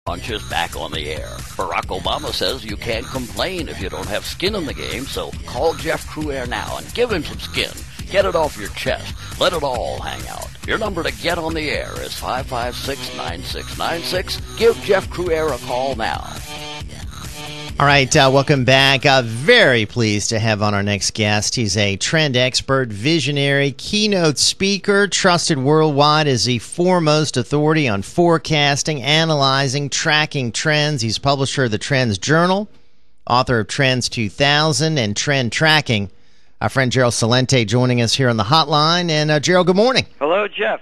Punches back on the air. Barack Obama says you can't complain if you don't have skin in the game, so call Jeff Crouere now and give him some skin. Get it off your chest. Let it all hang out. Your number to get on the air is 556-9696. Give Jeff Crouere a call now. All right, welcome back. Very pleased to have on our next guest. He's a trend expert, visionary, keynote speaker, trusted worldwide as the foremost authority on forecasting, analyzing, tracking trends. He's publisher of the Trends Journal, author of Trends 2000 and Trend Tracking. Our friend Gerald Celente joining us here on the hotline. And Gerald, good morning. Hello, Jeff.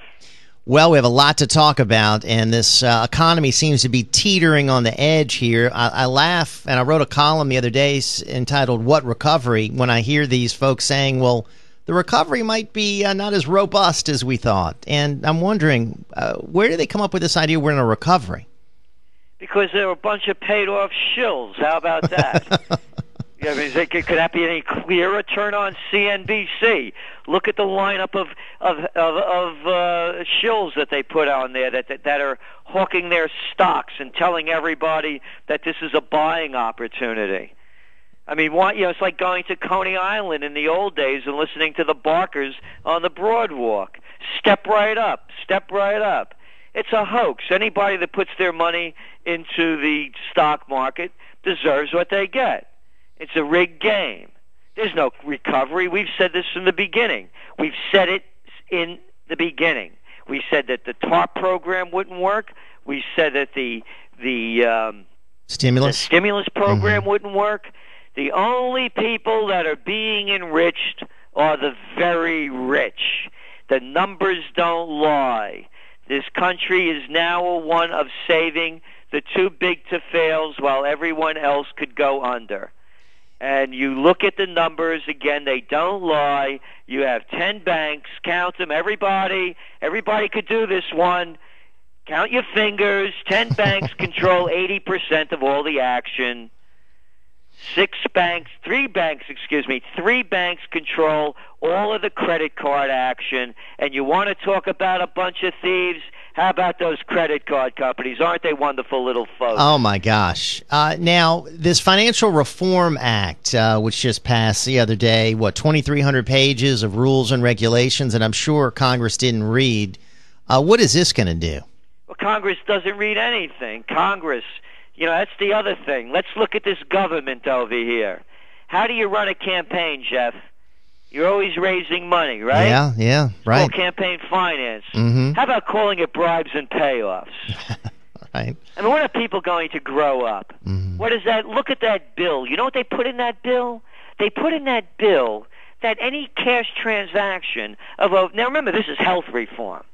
Well, we have a lot to talk about, and this economy seems to be teetering on the edge here. I laugh, and I wrote a column the other day entitled, What Recovery?, when I hear these folks saying, well, the recovery might be not as robust as we thought. And I'm wondering, where do they come up with this idea we're in a recovery? Because they're a bunch of paid-off shills. How about that? Yeah, I mean, could that be any clearer? Turn on CNBC. Look at the lineup of shills that they put on there that are hawking their stocks and telling everybody that this is a buying opportunity. I mean, it's like going to Coney Island in the old days and listening to the barkers on the boardwalk. Step right up, step right up. It's a hoax. Anybody that puts their money into the stock market deserves what they get. It's a rigged game. There's no recovery. We've said this from the beginning. We've said it in the beginning. We said that the TARP program wouldn't work. We said that the stimulus program wouldn't work. The only people that are being enriched are the very rich. The numbers don't lie. This country is now one of saving the too big to fails while everyone else could go under. And you look at the numbers, again, they don't lie. You have 10 banks, count them, everybody could do this one. Count your fingers. 10 banks control 80% of all the action. Three banks control all of the credit card action. And you want to talk about a bunch of thieves? How about those credit card companies? Aren't they wonderful little folks? Oh, my gosh. Now, this Financial Reform Act, which just passed the other day, 2,300 pages of rules and regulations, and I'm sure Congress didn't read. What is this going to do? Well, Congress doesn't read anything. Congress, that's the other thing. Let's look at this government over here. How do you run a campaign, Jeff? You're always raising money, right? Yeah, right. It's called campaign finance. Mm-hmm. How about calling it bribes and payoffs? Right. I mean, when are people going to grow up? Mm-hmm. What is that? Look at that bill. You know what they put in that bill? They put in that bill that any cash transaction now remember, this is health reform.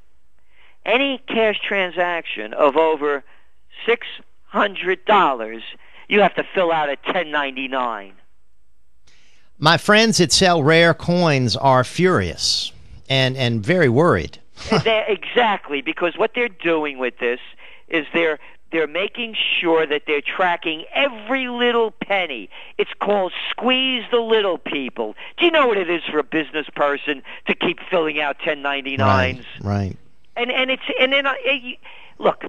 Any cash transaction of over $600, you have to fill out a 1099. My friends that sell rare coins are furious and very worried. Exactly, because what they're doing with this is they're making sure that they're tracking every little penny. It's called squeeze the little people. Do you know what it is for a business person to keep filling out 1099s? Right. Look,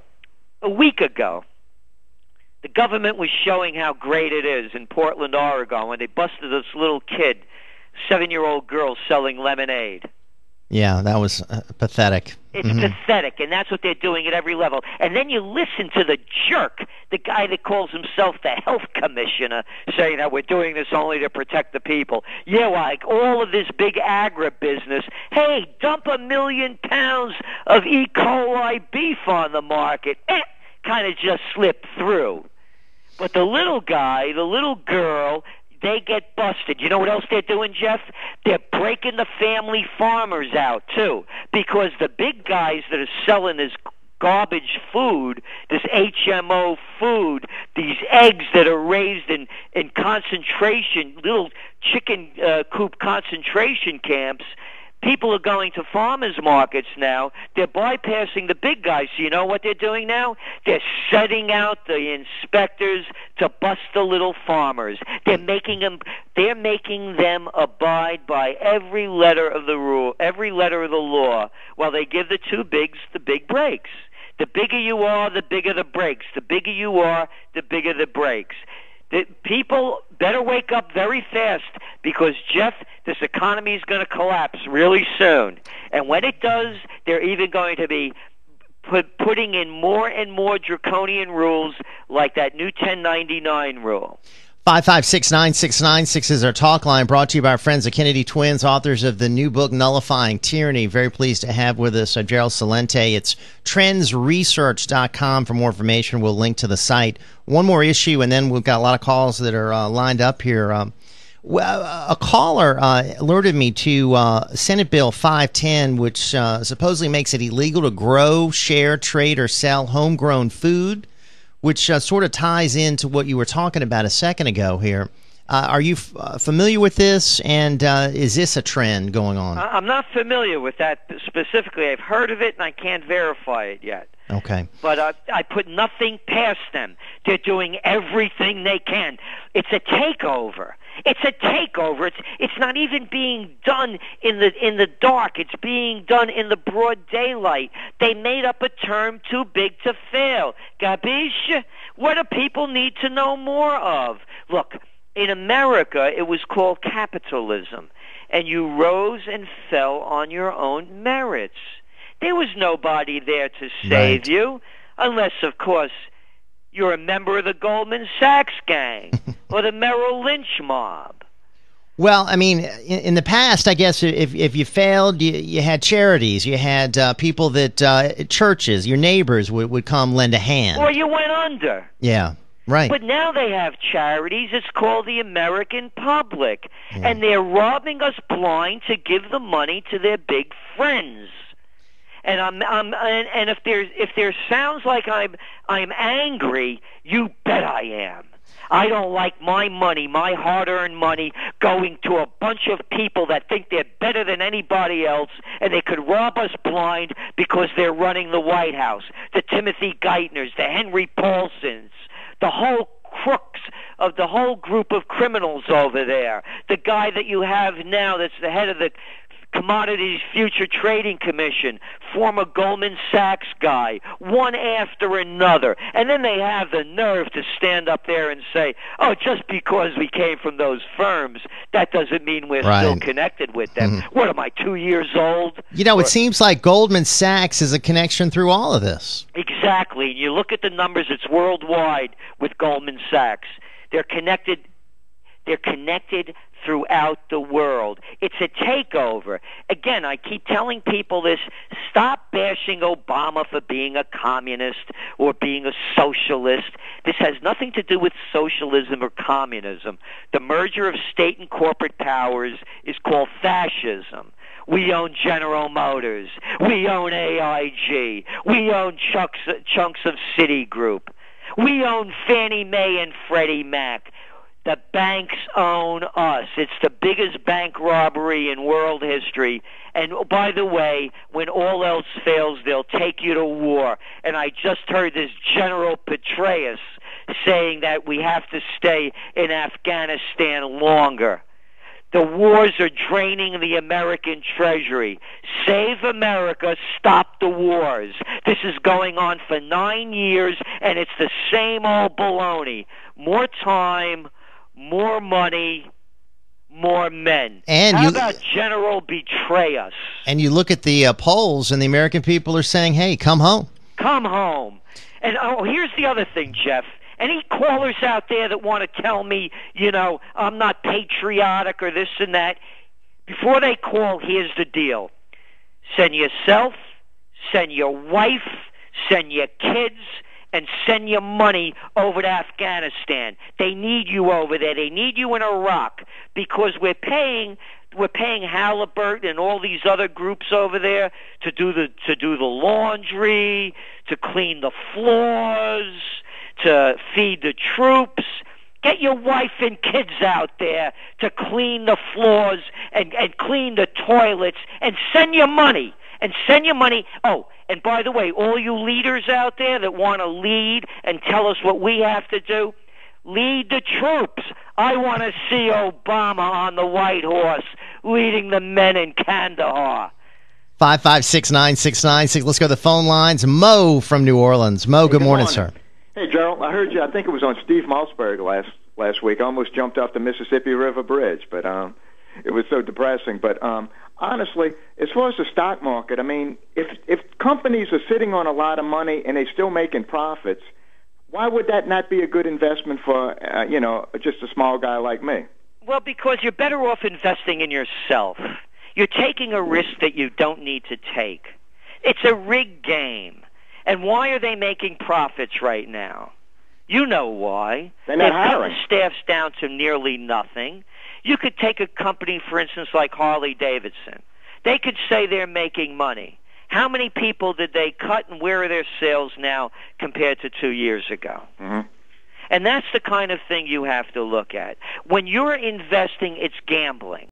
a week ago, the government was showing how great it is in Portland, Oregon, when they busted this little kid, 7-year-old girl, selling lemonade. Yeah, that was pathetic. It's pathetic, and that's what they're doing at every level. And then you listen to the jerk, the guy that calls himself the health commissioner, saying that we're doing this only to protect the people. Yeah, like all of this big agribusiness. Hey, dump 1 million pounds of E. coli beef on the market. Kind of just slipped through. But the little guy, the little girl, they get busted. You know what else they're doing, Jeff? They're breaking the family farmers out, too, because the big guys that are selling this garbage food, this HMO food, these eggs that are raised in concentration, little chicken coop concentration camps, people are going to farmers markets now. They're bypassing the big guys. So you know what they're doing now? They're setting out the inspectors to bust the little farmers. They're making them abide by every letter of the rule, every letter of the law, while they give the two bigs the big breaks. The bigger you are, the bigger the breaks. The bigger you are, the bigger the breaks. The people better wake up very fast because, Jeff, this economy is going to collapse really soon. And when it does, they're even going to be putting in more and more draconian rules like that new 1099 rule. 5569696 is our talk line, brought to you by our friends at Kennedy Twins, authors of the new book, Nullifying Tyranny. Very pleased to have with us Gerald Celente. It's trendsresearch.com for more information. We'll link to the site. One more issue, and then we've got a lot of calls that are lined up here. A caller alerted me to Senate Bill 510, which supposedly makes it illegal to grow, share, trade, or sell homegrown food, which sort of ties into what you were talking about a second ago here. Are you familiar with this, and is this a trend going on? I'm not familiar with that specifically. I've heard of it, and I can't verify it yet. Okay. But I put nothing past them. They're doing everything they can. It's a takeover. It's a takeover. It's not even being done in the dark. It's being done in the broad daylight. They made up a term too big to fail. Gabish? What do people need to know more of? Look, in America, it was called capitalism, and you rose and fell on your own merits. There was nobody there to save you, unless, of course, you're a member of the Goldman Sachs gang or the Merrill Lynch mob. Well, I mean, in the past, I guess if you failed, you had charities. You had people that churches, your neighbors would come lend a hand. Or you went under. Yeah, right. But now they have charities. It's called the American public. Yeah. And they're robbing us blind to give the money to their big friends. And and if there sounds like I'm angry, you bet I am. I don't like my money, my hard-earned money, going to a bunch of people that think they're better than anybody else, and they could rob us blind because they're running the White House. The Timothy Geithners, the Henry Paulsons, the whole crooks of the whole group of criminals over there. The guy that you have now that's the head of the Commodities Future Trading Commission, former Goldman Sachs guy, one after another. And then they have the nerve to stand up there and say, oh, just because we came from those firms, that doesn't mean we're still connected with them. Mm-hmm. What am I, 2 years old? You know, it seems like Goldman Sachs is a connection through all of this. Exactly. You look at the numbers, it's worldwide with Goldman Sachs. They're connected throughout the world. It's a takeover. Again, I keep telling people this. Stop bashing Obama for being a communist or being a socialist. This has nothing to do with socialism or communism. The merger of state and corporate powers is called fascism. We own General Motors. We own AIG. We own chunks of Citigroup. We own Fannie Mae and Freddie Mac. The banks own us. It's the biggest bank robbery in world history. And by the way, when all else fails, they'll take you to war. And I just heard this General Petraeus saying that we have to stay in Afghanistan longer. The wars are draining the American treasury. Save America, stop the wars. This is going on for 9 years, and it's the same old baloney. More time, more money, more men. And how about General betray us? And you look at the polls, and the American people are saying, hey, come home. Come home. And here's the other thing, Jeff. Any callers out there that want to tell me, I'm not patriotic or this and that, before they call, here's the deal. Send yourself, send your wife, send your kids, and send your money over to Afghanistan. They need you over there. They need you in Iraq because we're paying Halliburton and all these other groups over there to do the laundry, to clean the floors, to feed the troops. Get your wife and kids out there to clean the floors and clean the toilets and send your money. And send your money. Oh, and by the way, all you leaders out there that want to lead and tell us what we have to do, lead the troops. I want to see Obama on the white horse leading the men in Kandahar. 556-9696. Let's go to the phone lines. Mo from New Orleans. Mo, good morning, sir. Hey, Gerald, I heard you. I think it was on Steve Malzberg last week. I almost jumped off the Mississippi River Bridge, but it was so depressing. But honestly, as far as the stock market, I mean, if companies are sitting on a lot of money and they're still making profits, why would that not be a good investment for, just a small guy like me? Well, because you're better off investing in yourself. You're taking a risk that you don't need to take. It's a rigged game. And why are they making profits right now? You know why. They're not hiring. They've cut the staffs down to nearly nothing. You could take a company, for instance, like Harley Davidson. They could say they're making money. How many people did they cut, and where are their sales now compared to 2 years ago? Mm-hmm. And that's the kind of thing you have to look at. When you're investing, it's gambling.